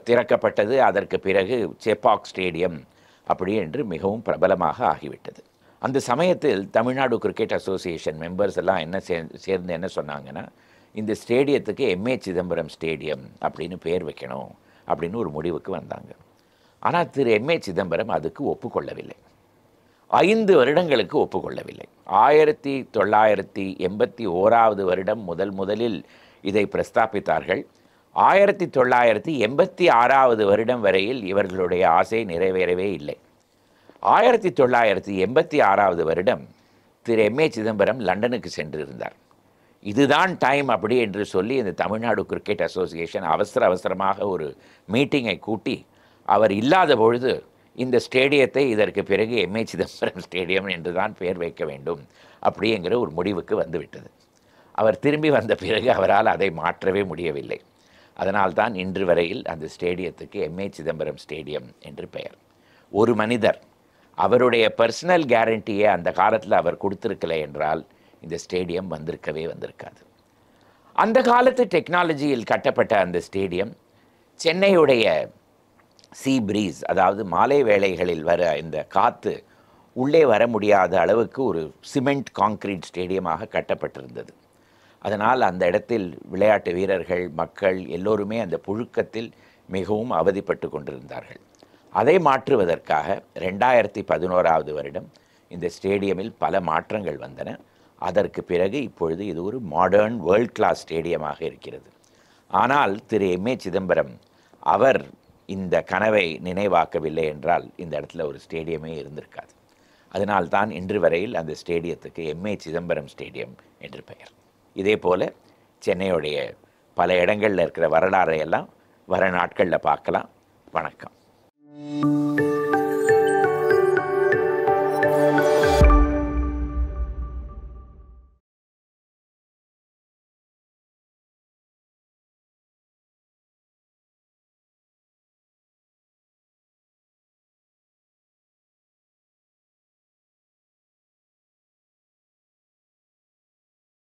திறக்கப்பட்டது. அதற்கு பிறகு செப்பாக் ஸ்டேடியம் அப்படி என்று மிகவும் பிரபலமாக ஆகிவிட்டது. அந்த சமயத்தில் தமிழ்நாடு கிரிக்கெட் அசோசியேஷன் மெம்பர்ஸ் எல்லாம் என்ன சேர்ந்து என்ன சொன்னாங்கன்னா, இந்த ஸ்டேடியத்துக்கு எம்ஏ சிதம்பரம் ஸ்டேடியம் அப்படின்னு பேர் வைக்கணும் அப்படின்னு ஒரு முடிவுக்கு வந்தாங்க. ஆனால் திரு எம்ஏ சிதம்பரம் அதுக்கு ஒப்புக்கொள்ளவில்லை. 5 வருடங்களுக்கு ஒப்புக்கொள்ளவில்லை. 1981 வருடம் முதலில் இதை பிரஸ்தாபித்தார்கள். 1986 வருடம் வரையில் இவர்களுடைய ஆசை நிறைவேறவே இல்லை. 1986 வருடம் திரு எம்ஏ சிதம்பரம் லண்டனுக்கு சென்றிருந்தார். இதுதான் டைம் அப்படி என்று சொல்லி இந்த தமிழ்நாடு கிரிக்கெட் அசோசியேஷன் அவசரமாக ஒரு மீட்டிங்கை கூட்டி, அவர் இல்லாத பொழுது இந்த ஸ்டேடியத்தை இதற்கு பிறகு எம்ஏ சிதம்பரம் ஸ்டேடியம் என்று தான் பெயர் வைக்க வேண்டும் அப்படிங்கிற ஒரு முடிவுக்கு வந்துவிட்டது. அவர் திரும்பி வந்த பிறகு அவரால் அதை மாற்றவே முடியவில்லை. அதனால்தான் இன்று வரையில் அந்த ஸ்டேடியத்துக்கு எம்ஏ சிதம்பரம் ஸ்டேடியம் என்று பெயர். ஒரு மனிதர் அவருடைய பர்சனல் கேரண்டியை அந்த காலத்தில் அவர் கொடுத்திருக்கலை என்றால் இந்த ஸ்டேடியம் வந்திருக்காது. அந்த காலத்து டெக்னாலஜியில் கட்டப்பட்ட அந்த ஸ்டேடியம் சென்னையுடைய சீ பிரீஸ், அதாவது மாலை வேளைகளில் வர இந்த காற்று உள்ளே வர முடியாத அளவுக்கு ஒரு சிமெண்ட் கான்கிரீட் ஸ்டேடியமாக கட்டப்பட்டிருந்தது. அதனால் அந்த இடத்தில் விளையாட்டு வீரர்கள், மக்கள் எல்லோருமே அந்த புழுக்கத்தில் மிகவும் அவதிப்பட்டு கொண்டிருந்தார்கள். அதை மாற்றுவதற்காக 2011 வருடம் இந்த ஸ்டேடியமில் பல மாற்றங்கள் வந்தன. அதற்கு பிறகு இப்பொழுது இது ஒரு மாடர்ன் வேர்ல்ட் கிளாஸ் ஸ்டேடியமாக இருக்கிறது. ஆனால் திரு எம்ஏ சிதம்பரம் அவர் இந்த கனவை நினைவாக்கவில்லை என்றால் இந்த இடத்துல ஒரு ஸ்டேடியமே இருந்திருக்காது. அதனால்தான் இன்று வரையில் அந்த ஸ்டேடியத்துக்கு எம்ஏ சிதம்பரம் ஸ்டேடியம் என்று பெயர். இதே போல் சென்னையுடைய பல இடங்களில் இருக்கிற வரலாறையெல்லாம் வர நாட்களில் பார்க்கலாம். வணக்கம்.